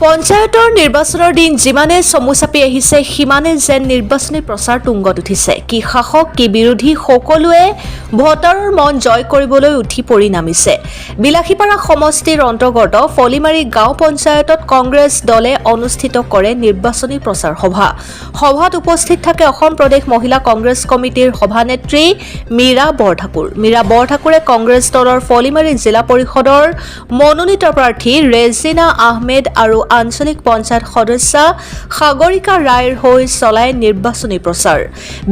পঞ্চায়তৰ নিৰ্বাচনৰ দিন যিমানে চমু চাপি আহিছে সিমানে যেন নিৰ্বাচনী প্ৰচাৰ তুংগত উঠিছে। কি শাসক কি বিৰোধী সকলোৱে ভোটাৰৰ মন জয় কৰিবলৈ উঠি পৰি নামিছে। বিলাসীপাৰা সমষ্টিৰ অন্তৰ্গত ফলিমাৰী গাঁও পঞ্চায়তত কংগ্ৰেছ দলে অনুষ্ঠিত কৰে নিৰ্বাচনী প্ৰচাৰ সভা। সভাত উপস্থিত থাকে অসম প্ৰদেশ মহিলা কংগ্ৰেছ কমিটিৰ সভানেত্ৰী মীৰা বৰঠাকুৰ। মীৰা বৰঠাকুৰে কংগ্ৰেছ দলৰ ফলিমাৰী জিলা পৰিষদৰ মনোনীত প্ৰাৰ্থী ৰেজিনা আহমেদ আৰু আঞ্চলিক পঞ্চায়ত সদস্য সাগৰিকা ৰায়ৰ হৈ চলাই নিৰ্বাচনী প্ৰচাৰ।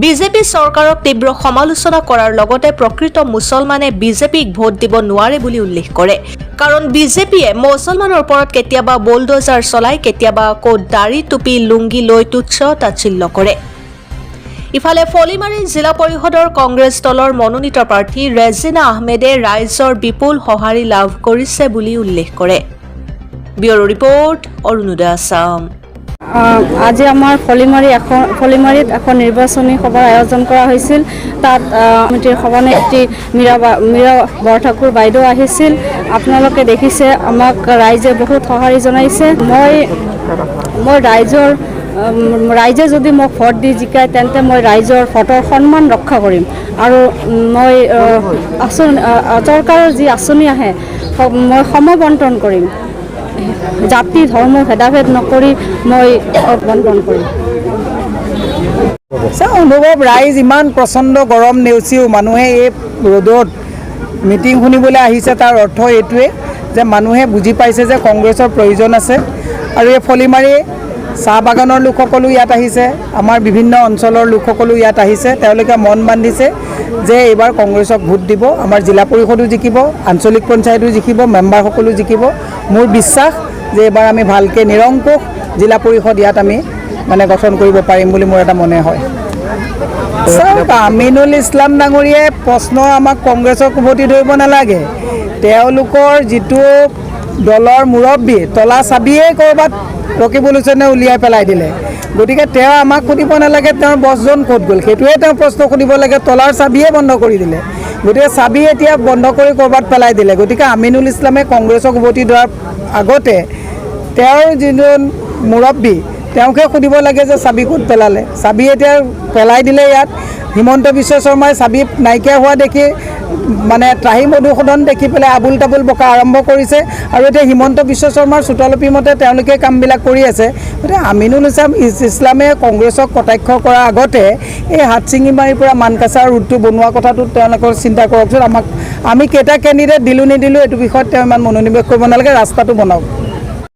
বিজেপি চৰকাৰক তীব্ৰ সমালোচনা কৰাৰ লগতে প্ৰকৃত মুছলমানে বিজেপিক ভোট দিব নোৱাৰে বুলি উল্লেখ কৰে। কাৰণ বিজেপিয়ে মুছলমানৰ ওপৰত কেতিয়াবা বুলডোজাৰ চলাই কেতিয়াবা আকৌ দাড়ি টুপি লুংগি লৈ তুচ্ছ তাচ্ছিল্য কৰে। ইফালে ফলিমাৰী জিলা পৰিষদৰ কংগ্ৰেছ দলৰ মনোনীত প্ৰাৰ্থী ৰেজিনা আহমেদে ৰাইজৰ বিপুল সঁহাৰি লাভ কৰিছে বুলি উল্লেখ কৰে। Bureau report Arunodoi Assam. আজি আমাৰ ফলিমাৰীত এখন নিৰ্বাচনী সভাৰ আয়োজন কৰা হৈছিল। তাত কমিটিৰ সভানেত্ৰী মীৰা বৰঠাকুৰ বাইদেউ আহিছিল। আপোনালোকে দেখিছে আমাক ৰাইজে বহুত সঁহাৰি জনাইছে। মই ৰাইজে যদি মোক ভোট দি জিকায় তেন্তে মই ৰাইজৰ ভোটৰ সন্মান ৰক্ষা কৰিম আৰু মই চৰকাৰৰ যি আঁচনি আহে মই সমবণ্টন কৰিম। জাতি ধৰ্ম ভেদাভেদ নকৰি মই বণ্টন কৰিম। অনুভৱ ৰাইজ ইমান প্ৰচণ্ড গৰম নেওচিও মানুহে এই ৰ'দত মিটিং শুনিবলৈ আহিছে। তাৰ অৰ্থ এইটোৱে যে মানুহে বুজি পাইছে যে কংগ্ৰেছৰ প্ৰয়োজন আছে আৰু এই ফলিমাৰী চাহ বাগানৰ লোকসকলো ইয়াত আহিছে, আমাৰ বিভিন্ন অঞ্চলৰ লোকসকলো ইয়াত আহিছে। তেওঁলোকে মন বান্ধিছে যে এইবাৰ কংগ্ৰেছক ভোট দিব। আমাৰ জিলা পৰিষদো জিকিব, আঞ্চলিক পঞ্চায়তো জিকিব, মেম্বাৰসকলো জিকিব। মোৰ বিশ্বাস যে এইবাৰ আমি ভালকৈ নিৰংকুশ জিলা পৰিষদ ইয়াত আমি গঠন কৰিব পাৰিম বুলি মোৰ এটা মনে হয়। চাওক, আমিনুল ইছলাম ডাঙৰীয়াই প্ৰশ্ন আমাক কংগ্ৰেছক উভতি ধৰিব নালাগে। তেওঁলোকৰ যিটো দলৰ মুৰব্বী তলা চাবিয়েই ক'ৰবাত ৰকিবুল হুছেইনে উলিয়াই পেলাই দিলে। গতিকে তেওঁ আমাক সুধিব নালাগে তেওঁৰ বছজন ক'ত গ'ল, সেইটোৱে তেওঁ প্ৰশ্ন সুধিব লাগে। তলাৰ চাবিয়ে বন্ধ কৰি দিলে, গতিকে চাবি এতিয়া বন্ধ কৰি ক'ৰবাত পেলাই দিলে। গতিকে আমিনুল ইছলামে কংগ্ৰেছক উভতি ধৰাৰ আগতে তেওঁৰ যিজন মুৰব্বী তেওঁকে সুধিব লাগে যে চাবি ক'ত পেলালে। চাবি এতিয়া পেলাই দিলে ইয়াত। হিমন্ত বিশ্ব শৰ্মাই চাবি নাইকিয়া হোৱা দেখি ত্ৰাহি মধুসূদন দেখি পেলাই আবুল তাবুল বকা আৰম্ভ কৰিছে আৰু এতিয়া হিমন্ত বিশ্ব শৰ্মাৰ চোতালপি মতে তেওঁলোকে কামবিলাক কৰি আছে। গতিকে আমিনুল ইছলামে কংগ্ৰেছক কটাক্ষ কৰাৰ আগতে এই হাটচিঙিমাৰীৰ পৰা মানকাছাৰ ৰুটটো বনোৱা কথাটো তেওঁলোকৰ চিন্তা কৰকচোন। আমি কেইটা কেণ্ডিডেট দিলোঁ নিদিলোঁ এইটো বিষয়ত তেওঁ ইমান মনোনিৱেশ কৰিব নালাগে, ৰাস্তাটো বনাওক।